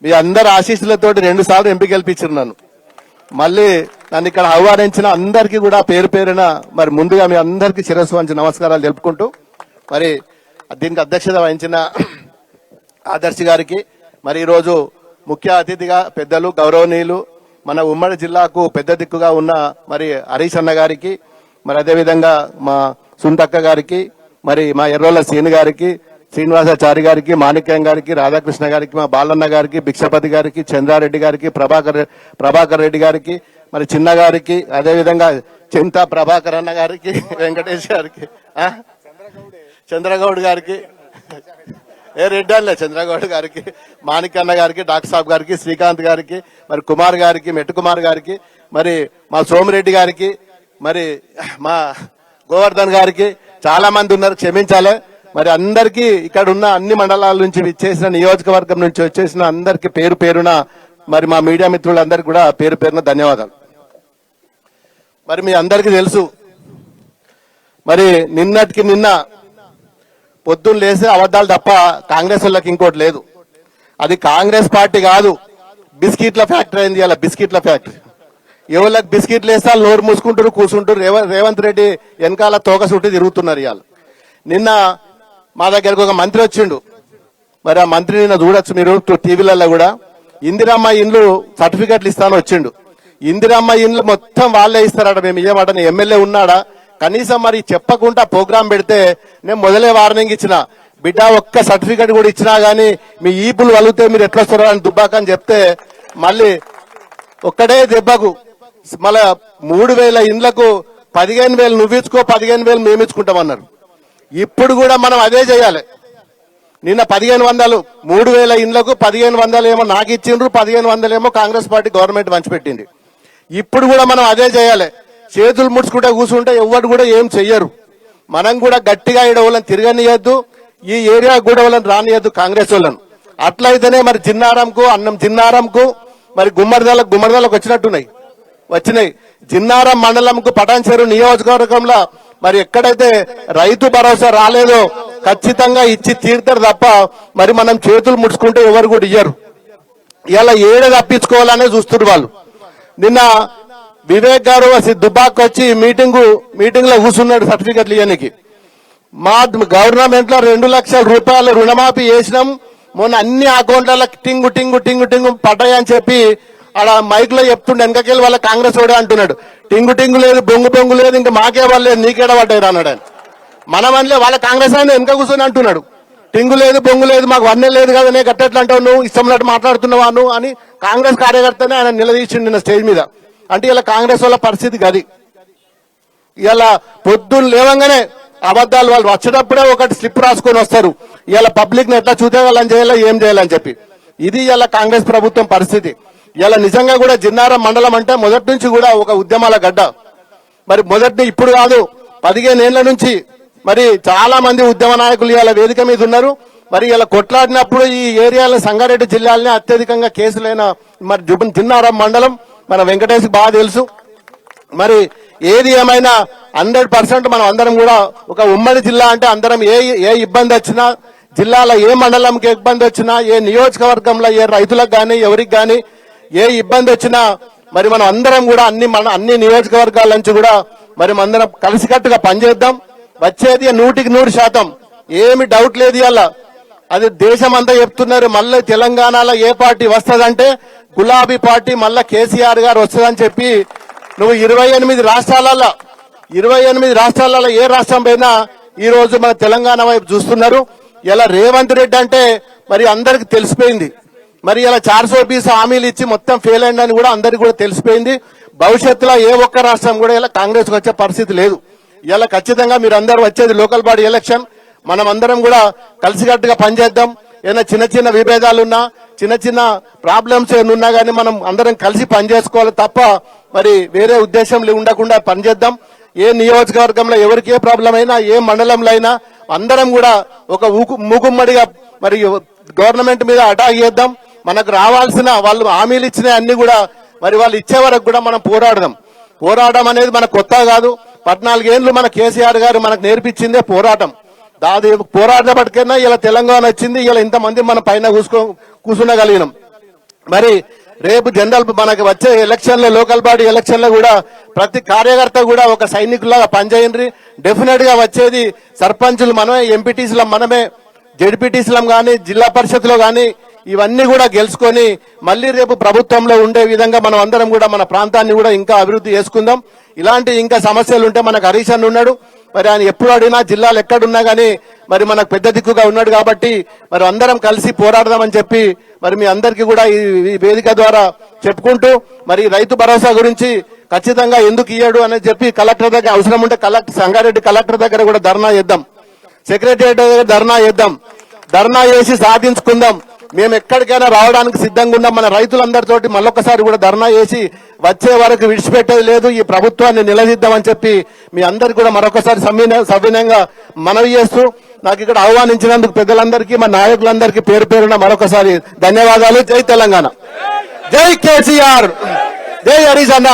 మీ అందరి ఆశీస్సులతో 2 సార్లు ఎంపిక కల్పించారు నన్ను. మళ్ళీ నన్ను ఇక్కడ ఆహ్వానించిన అందరికీ కూడా పేరు పేరున మరి ముందుగా మీ అందరికీ శిరస్సు వంచి నమస్కారాలు తెలుపుకుంటూ మరి దీనికి అధ్యక్షత వహించిన ఆదర్శ్ గారికి మరి ఈరోజు ముఖ్య అతిథిగా పెద్దలు గౌరవనీయులు మన ఉమ్మడి జిల్లాకు పెద్ద దిక్కుగా ఉన్న మరి హరీష్ అన్న గారికి మరి అదేవిధంగా మా సుంతక్క గారికి మరి మా ఎర్రోల సీని గారికి శ్రీనివాసాచారి గారికి మాణిక్యం గారికి రాధాకృష్ణ గారికి మా బాలన్న గారికి భిక్షపతి గారికి చంద్రారెడ్డి గారికి ప్రభాకర్ రెడ్డి గారికి మరి చిన్న గారికి అదేవిధంగా చింతా ప్రభాకర్ అన్న గారికి వెంకటేష్ గారికి చంద్రగౌడ్ గారికి రెడ్డి అల్లే చంద్రగౌడ్ గారికి మాణిక్యన్న గారికి డాక్టర్ సాబ్ గారికి శ్రీకాంత్ గారికి మరి కుమార్ గారికి మెట్టు కుమార్ గారికి మరి మా సోమిరెడ్డి గారికి మరి మా గోవర్ధన్ గారికి చాలా మంది ఉన్నారు, క్షమించాలి. మరి అందరికీ ఇక్కడ ఉన్న అన్ని మండలాల నుంచి విచ్చేసిన నియోజకవర్గం నుంచి వచ్చేసిన అందరికి పేరు పేరున మరి మా మీడియా మిత్రులందరికీ కూడా పేరు పేరున ధన్యవాదాలు. మరి మీ అందరికీ తెలుసు మరి నిన్నటికి నిన్న పొద్దున్న లేసే అబద్ధాలు తప్ప కాంగ్రెస్ వాళ్ళకి ఇంకోటి లేదు. అది కాంగ్రెస్ పార్టీ కాదు, బిస్కెట్ల ఫ్యాక్టరీ అయింది. ఇలా బిస్కెట్ల ఫ్యాక్టరీ ఎవరికి బిస్కెట్లు వేస్తే నోరు మూసుకుంటారు కూర్చుంటారు. రేవంత్ రెడ్డి వెనకాల తోక చుట్టి తిరుగుతున్నారు. ఇవాళ నిన్న మా దగ్గరకు ఒక మంత్రి వచ్చిండు. మరి ఆ మంత్రి నిన్న చూడొచ్చు మీరు టీవీలలో కూడా. ఇందిరమ్మ ఇండ్లు సర్టిఫికెట్లు ఇస్తాను వచ్చిండు. ఇందిరమ్మ ఇండ్లు మొత్తం వాళ్ళే ఇస్తారట, మేము ఇయ్యమాట. ఎమ్మెల్యే ఉన్నాడా? కనీసం మరి చెప్పకుండా ప్రోగ్రాం పెడితే నేను మొదలే వార్నింగ్ ఇచ్చిన, బిడ్డ ఒక్క సర్టిఫికెట్ కూడా ఇచ్చినా గానీ మీ ఈపులు వలిగితే మీరు ఎట్లా వస్తారో అని దుబ్బాకని చెప్తే మళ్ళీ ఒక్కడే దెబ్బకు మళ్ళా 3000 ఇండ్లకు 15,000 నువ్వు ఇచ్చుకో 15,000 మేము ఇచ్చుకుంటామన్నారు. ఇప్పుడు కూడా మనం అదే చేయాలి. నిన్న 1500 3000 ఇండ్లకు 1500 ఏమో నాకు ఇచ్చిండ్రు, 1500 ఏమో కాంగ్రెస్ పార్టీ గవర్నమెంట్ పంచిపెట్టింది. ఇప్పుడు కూడా మనం అదే చేయాలి. చేతులు ముడుచుకుంటే కూర్చుంటే ఎవరు కూడా ఏం చెయ్యరు. మనం కూడా గట్టిగా వాళ్ళని తిరగనియద్దు, ఈ ఏరియా కూడా వాళ్ళని రానియద్దు కాంగ్రెస్ వాళ్ళను. అట్లయితేనే మరి జిన్నారంకు అన్నం జిన్నారంకు మరి గుమ్మడిదలకు వచ్చినాయి. జిన్నారం మండలంకు పటాన్చెరు నియోజకవర్గంలో మరి ఎక్కడైతే రైతు భరోసా రాలేదో ఖచ్చితంగా ఇచ్చి తీరుతారు తప్ప మరి మనం చేతులు ముడుచుకుంటే ఎవరు కూడా ఇయ్యరు. ఇలా ఏడు తప్పించుకోవాలనే చూస్తున్నారు వాళ్ళు. నిన్న వివేక్ గారు దుబ్బాకు వచ్చి మీటింగ్ లో కూర్చున్నాడు సర్టిఫికెట్లు ఇవ్వడానికి. మా గవర్నమెంట్ లో 2 లక్షల రూపాయలు రుణమాఫీ చేసినాం, మొన్న అన్ని అకౌంట్లలో టింగు టింగు టింగు టింగు పడ్డాయని చెప్పి అలా మైక్ లో చెప్తుండే. వెనకకెళ్ళి వాళ్ళ కాంగ్రెస్ వాడే అంటున్నాడు, టింగు టింగు లేదు బొంగు బొంగు లేదు, ఇంకా మాకే వాళ్ళలేదు నీకేడ పడ్డాయి అన్నాడు ఆయన. మనమనిలే వాళ్ళ కాంగ్రెస్ ఆయన వెనక కూర్చొని అంటున్నాడు, టింగు లేదు బొంగు లేదు మాకు వన్నే లేదు కదా, నే గట్టెట్లా అంటావు నువ్వు, ఇష్టంన్నట్టు మాట్లాడుతున్నావాను అని కాంగ్రెస్ కార్యకర్తనే ఆయన నిలదీసిండు నిన్న స్టేజ్ మీద. అంటే ఇలా కాంగ్రెస్ వాళ్ళ పరిస్థితి గది. ఇలా పొద్దున్న లేవంగానే అబద్ధాలు, వాళ్ళు వచ్చేటప్పుడే ఒకటి స్లిప్ రాసుకొని వస్తారు. ఇలా పబ్లిక్ ని ఎట్లా చూసేవాళ్ళని చేయాలా ఏం చేయాలని చెప్పి. ఇది ఇలా కాంగ్రెస్ ప్రభుత్వం పరిస్థితి. ఇలా నిజంగా కూడా జిన్నారం మండలం అంటే మొదటి నుంచి కూడా ఒక ఉద్యమాల గడ్డ. మరి మొదటి ఇప్పుడు కాదు 15 ఏళ్ల నుంచి మరి చాలా మంది ఉద్యమ నాయకులు ఇలా వేదిక మీద ఉన్నారు. మరి ఇలా కొట్లాడినప్పుడు ఈ ఏరియాలో సంగారెడ్డి జిల్లాలోనే అత్యధికంగా కేసులైన మరి జిన్నారం మండలం మన వెంకటేష్ బాగా తెలుసు. మరి ఏది ఏమైనా 100% మనం అందరం కూడా ఒక ఉమ్మడి జిల్లా అంటే అందరం ఏ ఇబ్బంది వచ్చినా, జిల్లాలో ఏ మండలంకి ఇబ్బంది వచ్చినా, ఏ నియోజకవర్గంలో ఏ రైతులకు గానీ ఎవరికి గానీ ఏ ఇబ్బంది వచ్చినా మరి మనం అందరం కూడా అన్ని నియోజకవర్గాల నుంచి కూడా మరి అందరం కలిసికట్టుగా పనిచేద్దాం. వచ్చేది 100% ఏమి డౌట్ లేదు. ఇవాళ అది దేశం అంతా చెప్తున్నారు. మళ్ళీ తెలంగాణలో ఏ పార్టీ వస్తుందంటే గులాబీ పార్టీ, మళ్ళా కేసీఆర్ గారు వస్తుందని చెప్పి నువ్వు 28 రాష్ట్రాలలో ఏ రాష్ట్రం పైన ఈ రోజు మన తెలంగాణ వైపు చూస్తున్నారు. ఇలా రేవంత్ రెడ్డి అంటే మరి అందరికి తెలిసిపోయింది. మరి ఇలా 420 హామీలు ఇచ్చి మొత్తం ఫెయిల్ అయిందని కూడా అందరికి కూడా తెలిసిపోయింది. భవిష్యత్తులో ఏ ఒక్క రాష్ట్రం కూడా ఇలా కాంగ్రెస్ వచ్చే పరిస్థితి లేదు. ఇలా ఖచ్చితంగా మీరు అందరూ వచ్చేది లోకల్ బాడీ ఎలక్షన్, మనం అందరం కూడా కలిసికట్టుగా పనిచేద్దాం. ఏదైనా చిన్న విభేదాలున్నా, చిన్న ప్రాబ్లమ్స్ ఏమన్నా కానీ మనం అందరం కలిసి పనిచేసుకోవాలి తప్ప మరి వేరే ఉద్దేశం ఉండకుండా పనిచేద్దాం. ఏ నియోజకవర్గంలో ఎవరికి ఏ ప్రాబ్లం అయినా, ఏ మండలంలో అయినా అందరం కూడా ఒక మూగుమ్మడిగా మరి గవర్నమెంట్ మీద అటాక్ చేద్దాం. మనకు రావాల్సిన వాళ్ళు హామీలు ఇచ్చిన అన్ని కూడా మరి వాళ్ళు ఇచ్చే వరకు కూడా మనం పోరాడడం అనేది మనకు కొత్త కాదు. 14 ఏళ్లు మన కేసీఆర్ గారు మనకు నేర్పించిందే పోరాటం. దాదాపు పోరాడబట్టుకైనా ఇలా తెలంగాణ వచ్చింది, ఇలా ఇంతమంది మన పైన కూర్చునగలిగినాం. మరి రేపు జనరల్ మనకి వచ్చే ఎలక్షన్లో, లోకల్ బాడీ ఎలక్షన్లో కూడా ప్రతి కార్యకర్త కూడా ఒక సైనికులాగా పనిచేయండి. డెఫినెట్ గా వచ్చేది సర్పంచులు మనమే, ఎంపీటీసీలం మనమే, జెడ్పీటీసీలం కానీ, జిల్లా పరిషత్లో కానీ ఇవన్నీ కూడా గెలుచుకొని మళ్ళీ రేపు ప్రభుత్వంలో ఉండే విధంగా మనం అందరం కూడా మన ప్రాంతాన్ని కూడా ఇంకా అభివృద్ధి చేసుకుందాం. ఇలాంటి ఇంకా సమస్యలు ఉంటే మనకు హరీష్ అన్న ఉన్నాడు, మరి ఆయన ఎప్పుడు అడిగినా జిల్లాలు ఎక్కడున్నా గానీ మరి మనకు పెద్ద దిక్కుగా ఉన్నాడు కాబట్టి మరి అందరం కలిసి పోరాడదామని చెప్పి మరి మీ అందరికీ కూడా ఈ వేదిక ద్వారా చెప్పుకుంటూ, మరి రైతు భరోసా గురించి ఖచ్చితంగా ఎందుకు ఇయ్యాడు అని చెప్పి కలెక్టర్ దగ్గర అవసరం ఉంటే సంగారెడ్డి కలెక్టర్ దగ్గర కూడా ధర్నా చేద్దాం, సెక్రటరియట్ దగ్గర ధర్నా చేద్దాం, ధర్నా చేసి సాధించుకుందాం. మేము ఎక్కడికైనా రావడానికి సిద్ధంగా ఉన్నాం. మన రైతులందరితోటి మళ్ళొకసారి కూడా ధర్నా చేసి వచ్చే వరకు విడిచిపెట్టేది లేదు, ఈ ప్రభుత్వాన్ని నిలదీద్దామని చెప్పి మీ అందరికి కూడా మరొకసారి సవినయంగా మనవి చేస్తూ నాకు ఇక్కడ ఆహ్వానించినందుకు పెద్దలందరికీ, మా నాయకులందరికీ పేరు పేరున మరొకసారి ధన్యవాదాలు. జై తెలంగాణ, జై కేసీఆర్, జై హరీష్ అన్న.